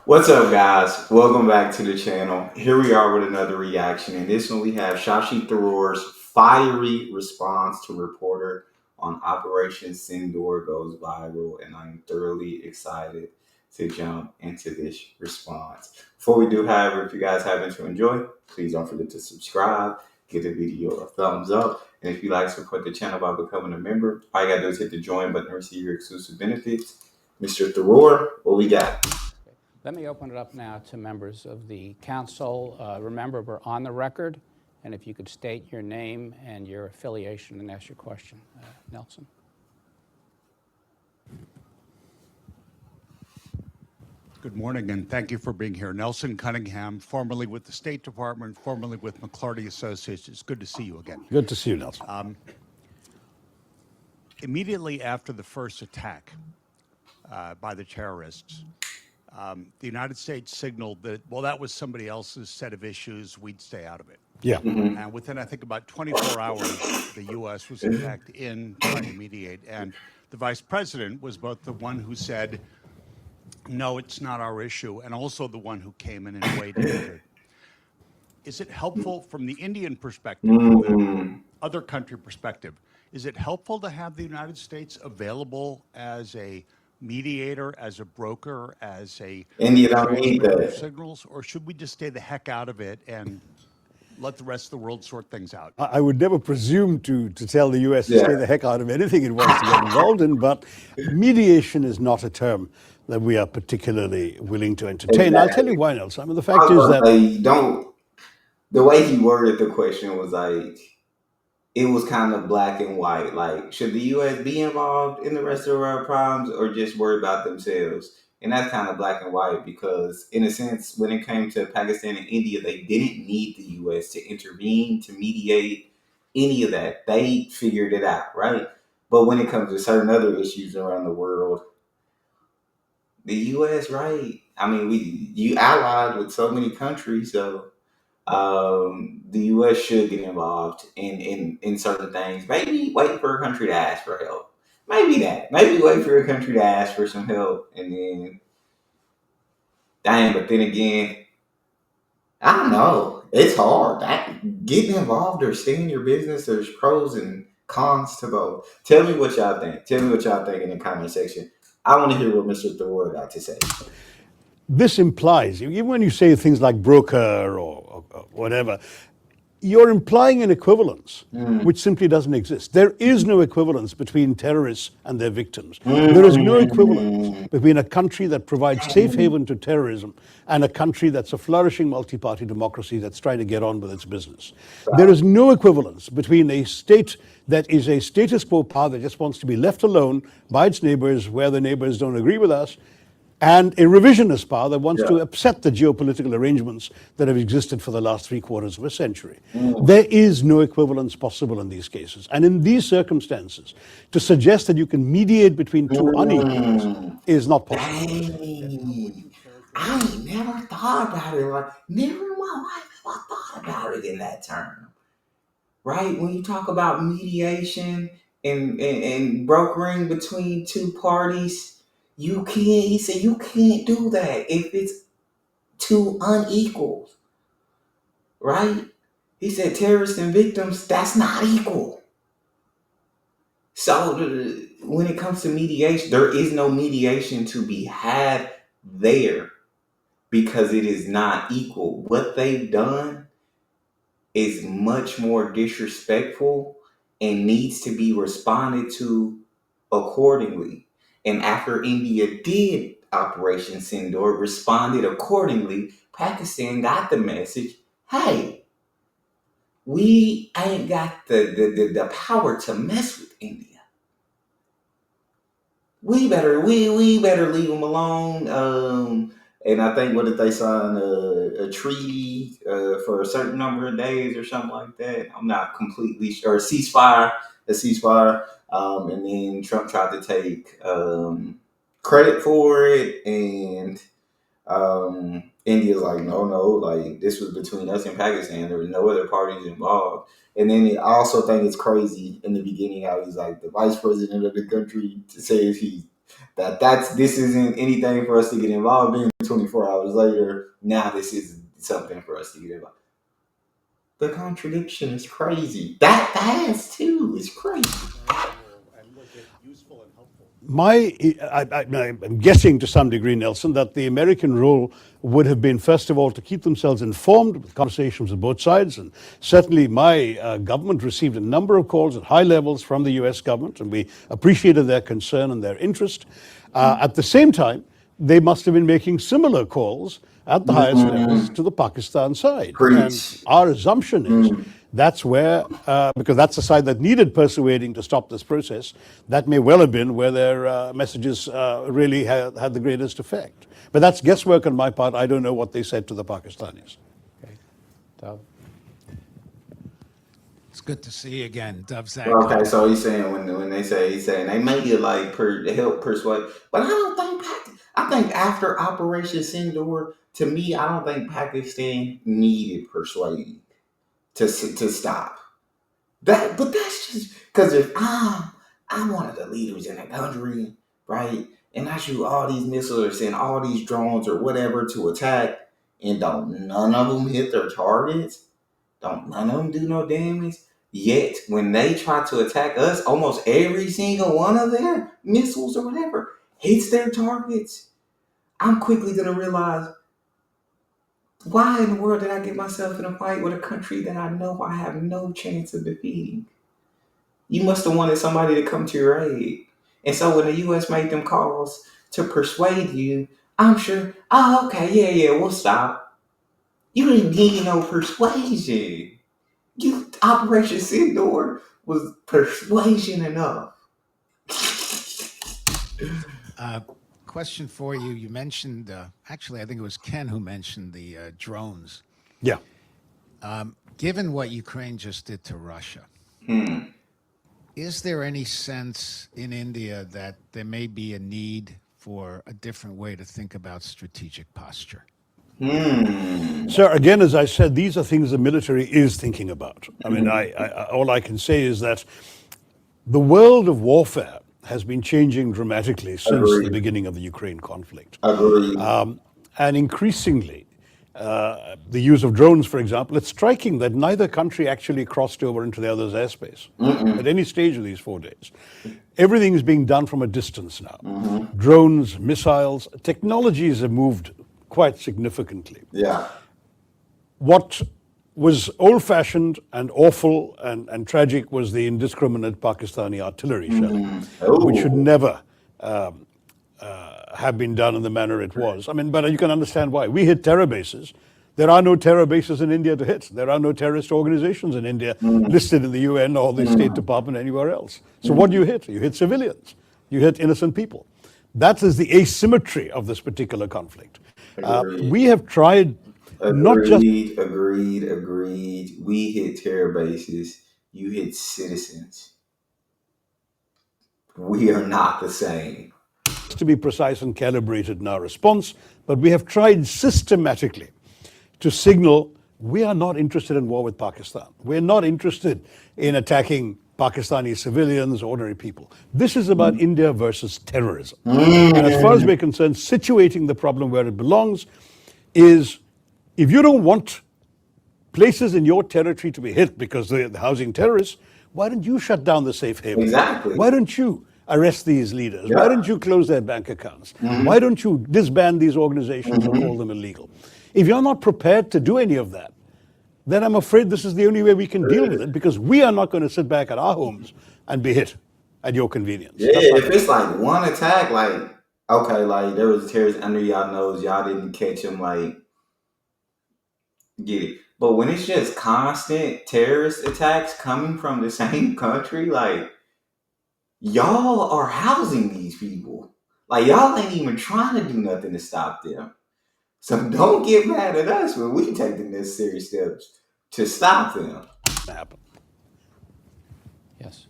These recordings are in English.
What's up, guys? Welcome back to the channel. Here we are with another reaction. And this one we have Shashi Tharoor's fiery response to reporter on Operation Sindoor goes viral. And I'm thoroughly excited to jump into this response. Before we do, however, if you guys happen to enjoy, please don't forget to subscribe, give the video a thumbs up. And if you'd like to support the channel by becoming a member, all you gotta do is hit the join button to receive your exclusive benefits. Mr. Tharoor, what we got? Let me open it up now to members of the council. Remember, we're on the record, and if you could state your name and your affiliation and ask your question. Nelson. Good morning, and thank you for being here. Nelson Cunningham, formerly with the State Department, formerly with McClarty Associates. It's good to see you again. Good to see you, Nelson. Immediately after the first attack by the terrorists, the United States signaled that, well, that was somebody else's set of issues, we'd stay out of it. Yeah. And within, I think, about 24 hours, the U.S. was, in fact, in trying to mediate. And the vice president was both the one who said, no, it's not our issue, and also the one who came in and weighed in. Is it helpful from the Indian perspective, from the other country perspective, is it helpful to have the United States available as a mediator, as a broker, as a India don't need transmitter of that. signals, or should we just stay the heck out of it and let the rest of the world sort things out? I would never presume to tell the U.S. to Yeah. stay the heck out of anything it wants to get involved in, but mediation is not a term that we are particularly willing to entertain. I'll tell you why, Nelson. I mean, the fact is that Don't. The way he worded the question was like it was kind of black and white. Like, should the U.S. be involved in the rest of the world problems or just worry about themselves? And that's kind of black and white because, in a sense, when it came to Pakistan and India, they didn't need the U.S. to intervene, to mediate any of that. They figured it out, right? But when it comes to certain other issues around the world, the U.S., right? I mean, you allied with so many countries, so the U.S. should get involved in certain things. Maybe wait for a country to ask for help. Maybe that. Maybe wait for a country to ask for some help, and then dang. But then again, I don't know. It's hard. Getting involved or staying in your business. There's pros and cons to both. Tell me what y'all think. Tell me what y'all think in the comment section. I want to hear what Mr. Thor got to say. this implies, even when you say things like broker or whatever, you're implying an equivalence which simply doesn't exist. There is no equivalence between terrorists and their victims. There is no equivalence between a country that provides safe haven to terrorism and a country that's a flourishing multi-party democracy that's trying to get on with its business. There is no equivalence between a state that is a status quo power that just wants to be left alone by its neighbors where the neighbors don't agree with us, and a revisionist power that wants to upset the geopolitical arrangements that have existed for the last 3/4 of a century. There is no equivalence possible in these cases. And in these circumstances, to suggest that you can mediate between two unequals is not possible. Dang. I ain't never thought about it. Like, never in my life have I thought about it in that term. Right? When you talk about mediation and brokering between two parties, you can't, he said, you can't do that if it's two unequals. Right? He said terrorists and victims, that's not equal. So when it comes to mediation, there is no mediation to be had there because it is not equal. What they've done is much more disrespectful and needs to be responded to accordingly. And after India did Operation Sindoor, responded accordingly, Pakistan got the message, hey, we ain't got the power to mess with India. We better leave them alone. And I think what did they sign a treaty for a certain number of days or something like that. I'm not completely sure. A ceasefire. And then Trump tried to take credit for it, and India's like, no, like this was between us and Pakistan. There was no other parties involved. And then I also think it's crazy in the beginning how he's like the vice president of the country says he This isn't anything for us to get involved in. 24 hours later, now this is something for us to get involved. The contradiction is crazy. That fast too is crazy. And was it useful and helpful? I'm guessing to some degree, Nelson, that the American role would have been, first of all, to keep themselves informed with conversations with both sides. And certainly my government received a number of calls at high levels from the US government, and we appreciated their concern and their interest. At the same time, they must have been making similar calls at the highest levels to the Pakistan side. And Preach. our assumption is that's where, because that's the side that needed persuading to stop this process, that may well have been where their messages really had the greatest effect. But that's guesswork on my part. I don't know what they said to the Pakistanis. Okay. Dov? It's good to see you again, Dov Zach. Okay, so he's saying when they say he's saying they make it like help persuade, but I don't think I think after Operation Sindoor, to me, I don't think Pakistan needed persuading to stop that. But that's just because if I'm one of the leaders in the country, right, and I shoot all these missiles or send all these drones or whatever to attack, and don't none of them hit their targets, don't none of them do no damage. Yet, when they try to attack us, almost every single one of their missiles or whatever hits their targets. I'm quickly going to realize, why in the world did I get myself in a fight with a country that I know I have no chance of defeating? You must have wanted somebody to come to your aid. And so when the U.S. made them calls to persuade you, I'm sure, okay, yeah, we'll stop. You didn't need no persuasion. Operation Sindoor was persuasion enough. Question for you. You mentioned, actually, I think it was Ken who mentioned the drones. Yeah. Given what Ukraine just did to Russia, is there any sense in India that there may be a need for a different way to think about strategic posture? Sir, again, as I said, these are things the military is thinking about. I mean, all I can say is that the world of warfare has been changing dramatically since the beginning of the Ukraine conflict. Agreed. And increasingly, the use of drones, for example, it's striking that neither country actually crossed over into the other's airspace at any stage of these 4 days. Everything is being done from a distance now. Drones, missiles, technologies have moved quite significantly. Yeah. What was old-fashioned and awful and tragic was the indiscriminate Pakistani artillery shelling, which should never have been done in the manner it was. I mean, but you can understand why. We hit terror bases. There are no terror bases in India to hit. There are no terrorist organizations in India listed in the UN or the State Department anywhere else. So what do you hit? You hit civilians. You hit innocent people. That is the asymmetry of this particular conflict. We have tried not just... Agreed. We hit terror bases. You hit citizens. We are not the same. to be precise and calibrated in our response, but we have tried systematically to signal we are not interested in war with Pakistan. We're not interested in attacking Pakistani civilians, ordinary people. This is about India versus terrorism. And as far as we're concerned, situating the problem where it belongs is, if you don't want places in your territory to be hit because they're housing terrorists, why don't you shut down the safe haven? Exactly. Why don't you arrest these leaders? Yeah. Why don't you close their bank accounts? Why don't you disband these organizations or call them illegal? If you're not prepared to do any of that, then I'm afraid this is the only way we can deal with it, because we are not going to sit back at our homes and be hit at your convenience. Yeah, if it's like one attack, like, okay, like there was a terrorist under y'all nose, y'all didn't catch him, like, get it. But when it's just constant terrorist attacks coming from the same country, like, y'all are housing these people. Like, y'all ain't even trying to do nothing to stop them. So don't get mad at us when we take the necessary steps to stop them. Happen. Yes.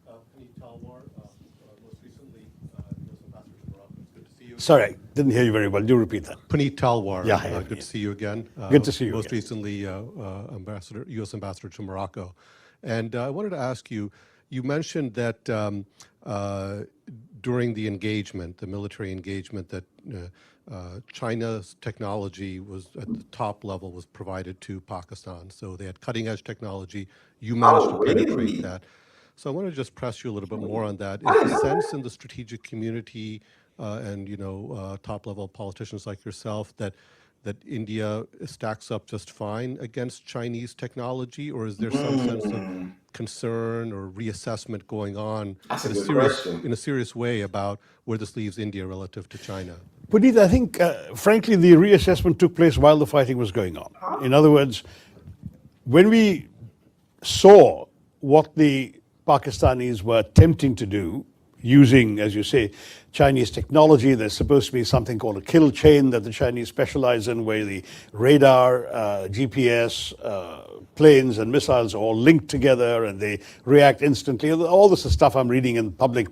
Puneet Talwar, most recently, U.S. Ambassador to Morocco. It's good to see you. Sorry, I didn't hear you very well. Do repeat that. Puneet Talwar. Yeah, yeah, good to see you again. Good to see you Most again. recently, U.S. Ambassador to Morocco. And I wanted to ask you, you mentioned that during the engagement, the military engagement, that China's technology was at the top level was provided to Pakistan. So they had cutting edge technology. You managed to Oh, penetrate really? that. So I want to just press you a little bit more on that. Is the sense in the strategic community and top level politicians like yourself that India stacks up just fine against Chinese technology, or is there some sense of concern or reassessment going on That's a in good question. a serious way about where this leaves India relative to China? Puneet, I think, frankly, the reassessment took place while the fighting was going on. In other words, when we saw what the Pakistanis were attempting to do using, as you say, Chinese technology, there's supposed to be something called a kill chain that the Chinese specialize in, where the radar, GPS, planes and missiles are all linked together and they react instantly. All this is stuff I'm reading in public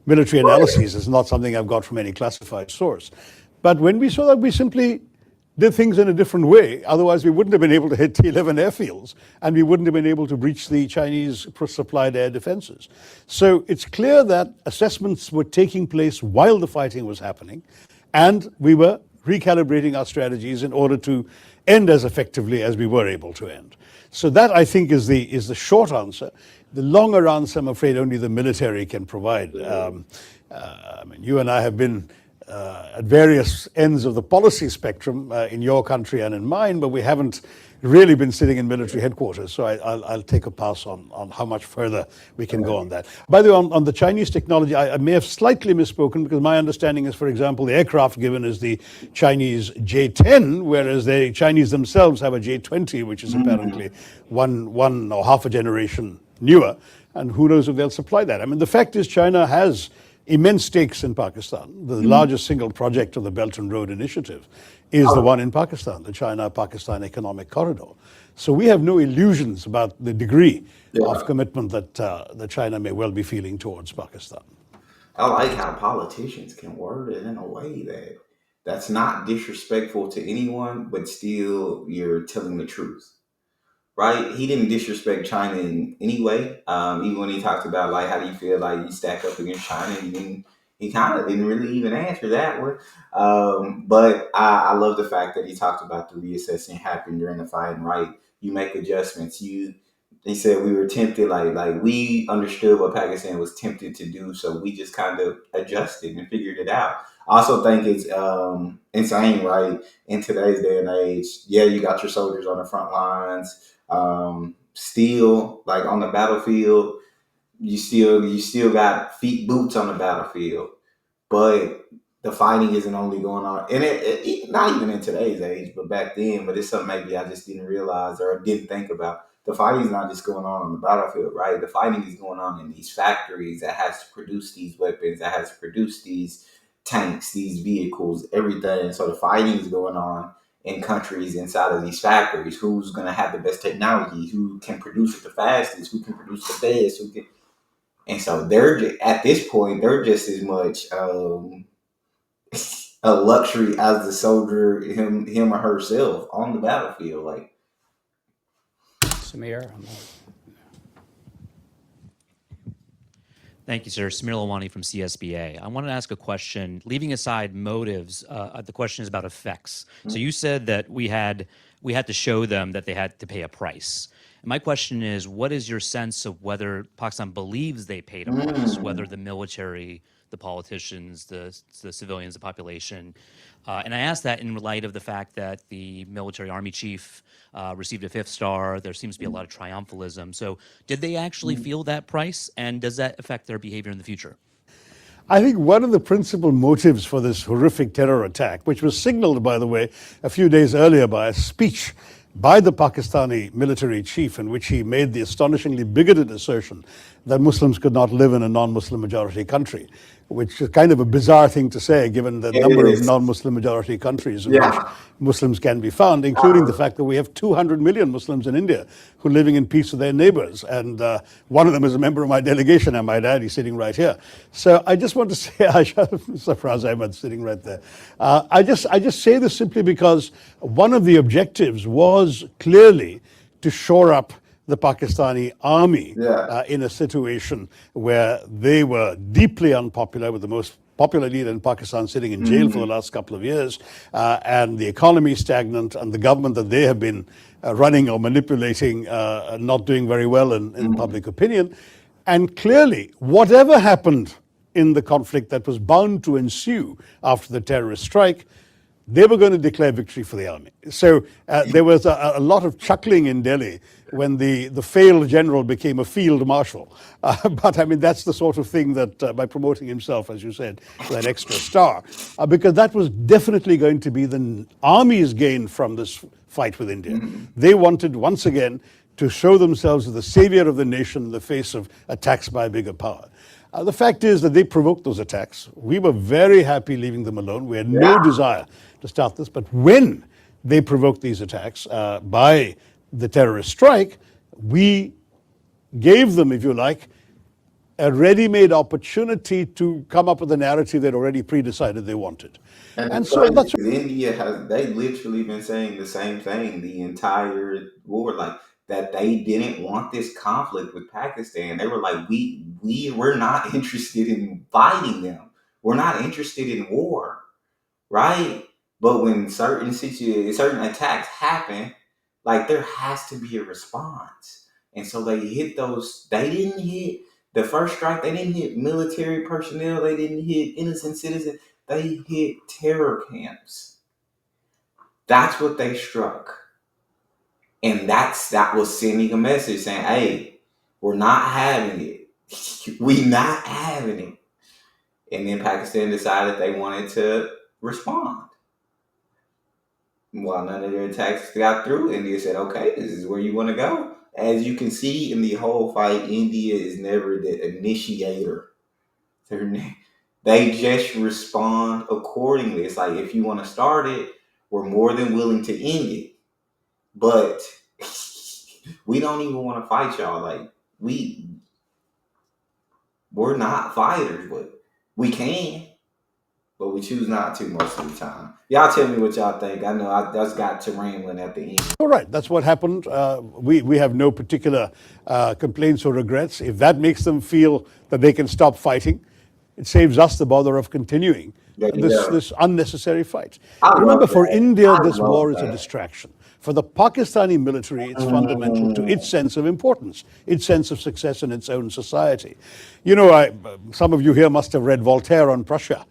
military analyses. It's not something I've got from any classified source. But when we saw that, we simply did things in a different way. Otherwise, we wouldn't have been able to hit T-11 airfields, and we wouldn't have been able to breach the Chinese supplied air defenses. So it's clear that assessments were taking place while the fighting was happening, and we were recalibrating our strategies in order to end as effectively as we were able to end. So that, I think, is the short answer. The longer answer, I'm afraid, only the military can provide. I mean, you and I have been at various ends of the policy spectrum in your country and in mine, but we haven't really been sitting in military headquarters. So I'll take a pass on how much further we can go on that. By the way, on the Chinese technology, I may have slightly misspoken, because my understanding is, for example, the aircraft given is the Chinese J-10, whereas the Chinese themselves have a J-20, which is apparently one or half a generation newer. And who knows if they'll supply that. I mean, the fact is China has immense stakes in Pakistan. The largest single project of the Belt and Road Initiative is the one in Pakistan, the China-Pakistan Economic Corridor. So we have no illusions about the degree of commitment that China may well be feeling towards Pakistan. I like how politicians can word it in a way that's not disrespectful to anyone, but still you're telling the truth. Right? He didn't disrespect China in any way. Even when he talked about like how do you feel like you stack up against China, he kind of didn't really even answer that one. But I love the fact that he talked about the reassessing happened during the fight. Right? You make adjustments. He said we were tempted, like we understood what Pakistan was tempted to do, so we just kind of adjusted and figured it out. I also think it's insane, right? In today's day and age, yeah, you got your soldiers on the front lines. Still, like on the battlefield, you still got feet boots on the battlefield, but the fighting isn't only going on, and it not even in today's age, but back then. But it's something maybe I just didn't realize or didn't think about. The fighting is not just going on the battlefield, right? The fighting is going on in these factories that has to produce these weapons, that has to produce these tanks, these vehicles, everything. So the fighting is going on in countries inside of these factories. Who's going to have the best technology? Who can produce it the fastest? Who can produce the best? Who can? And so at this point, they're just as much a luxury as the soldier, him or herself on the battlefield. Like Samir? Thank you, sir. Samir Lawani from CSBA. I wanted to ask a question. Leaving aside motives, the question is about effects. So you said that we had to show them that they had to pay a price. And my question is, what is your sense of whether Pakistan believes they paid a price, whether the military, the politicians, the civilians, the population? And I ask that in light of the fact that the military army chief received a 5th star. There seems to be a lot of triumphalism. So did they actually feel that price? And does that affect their behavior in the future? I think one of the principal motives for this horrific terror attack, which was signaled, by the way, a few days earlier by a speech by the Pakistani military chief, in which he made the astonishingly bigoted assertion that Muslims could not live in a non-Muslim majority country, which is kind of a bizarre thing to say, given the number of non-Muslim majority countries in which Muslims can be found, including the fact that we have 200 million Muslims in India who are living in peace with their neighbors. And one of them is a member of my delegation, I might add. He's sitting right here. So I just want to say, Sarfraz Ahmed sitting right there. I just say this simply because one of the objectives was clearly to shore up the Pakistani army Yeah. in a situation where they were deeply unpopular, with the most popular leader in Pakistan sitting in jail for the last couple of years, and the economy stagnant, and the government that they have been running or manipulating not doing very well in public opinion. And clearly, whatever happened in the conflict that was bound to ensue after the terrorist strike, they were going to declare victory for the army. So there was a lot of chuckling in Delhi when the failed general became a field marshal. But I mean, that's the sort of thing that by promoting himself, as you said, to that extra star, because that was definitely going to be the army's gain from this fight with India. They wanted, once again, to show themselves as the savior of the nation in the face of attacks by a bigger power. The fact is that they provoked those attacks. We were very happy leaving them alone. We had no desire to start this. But when they provoked these attacks by the terrorist strike, we gave them, if you like, a ready-made opportunity to come up with a narrative they'd already pre-decided they wanted. And And it's so crazy that's because India has they literally been saying the same thing the entire war, like that they didn't want this conflict with Pakistan. They were like, we're not interested in fighting them. We're not interested in war, right? But when certain attacks happen, like there has to be a response. And so they hit those. They didn't hit the first strike. They didn't hit military personnel. They didn't hit innocent citizens. They hit terror camps. That's what they struck, and that was sending a message saying, "Hey, we're not having it. We not having it." And then Pakistan decided they wanted to respond. While none of their attacks got through, India said, "Okay, this is where you want to go." As you can see in the whole fight, India is never the initiator. They just respond accordingly. It's like, if you want to start it, we're more than willing to end it, but we don't even want to fight y'all. Like we're not fighters, but we can, but we choose not to most of the time. Y'all tell me what y'all think. I know I just got to rambling at the end. all right. That's what happened. We have no particular complaints or regrets. If that makes them feel that they can stop fighting, it saves us the bother of continuing There you go. this unnecessary fight. I Remember, love for that. India, I this love war is a that. distraction. For the Pakistani military, it's fundamental to its sense of importance, its sense of success in its own society. You know, some of you here must have read Voltaire on Prussia.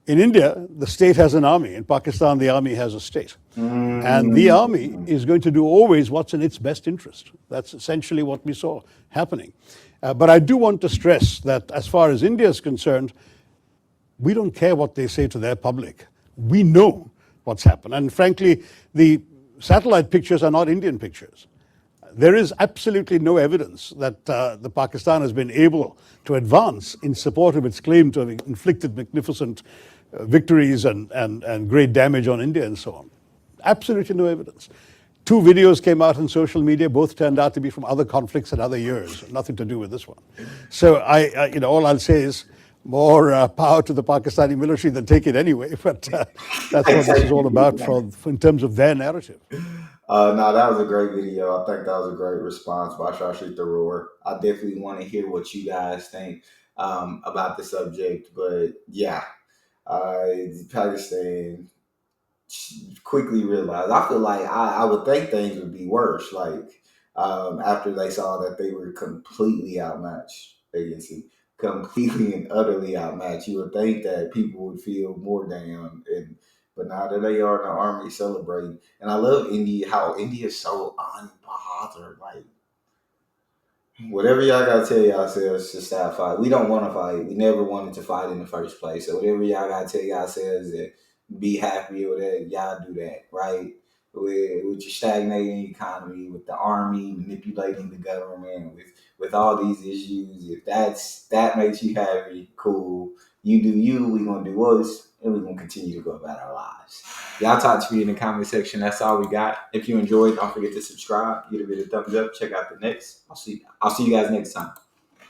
In India, the state has an army. In Pakistan, the army has a state. And the army is going to do always what's in its best interest. That's essentially what we saw happening. But I do want to stress that as far as India is concerned, we don't care what they say to their public. We know what's happened. And frankly, the satellite pictures are not Indian pictures. There is absolutely no evidence that the Pakistan has been able to advance in support of its claim to have inflicted magnificent victories and great damage on India and so on. Absolutely no evidence. Two videos came out on social media. Both turned out to be from other conflicts and other years. Nothing to do with this one. So all I'll say is more power to the Pakistani military than take it anyway. But that's what this is all about in terms of their narrative. No, that was a great video. I think that was a great response by Shashi Tharoor. I definitely want to hear what you guys think about the subject. But yeah, Pakistan quickly realized. I feel like I would think things would be worse. Like after they saw that they were completely outmatched against it, completely and utterly outmatched, you would think that people would feel more down. And but now that they are in the army celebrating, and I love India. How India is so unbothered. Like whatever y'all gotta tell yourselves to stop fight. We don't want to fight. We never wanted to fight in the first place. So whatever y'all gotta tell yourselves that be happy with that, y'all do that, right? With your stagnating economy, with the army manipulating the government, with all these issues. If that makes you happy, cool. You do you. We gonna do us, and we gonna continue to go about our lives. Y'all talk to me in the comment section. That's all we got. If you enjoyed, don't forget to subscribe, give it a thumbs up, check out the next. I'll see you guys next time.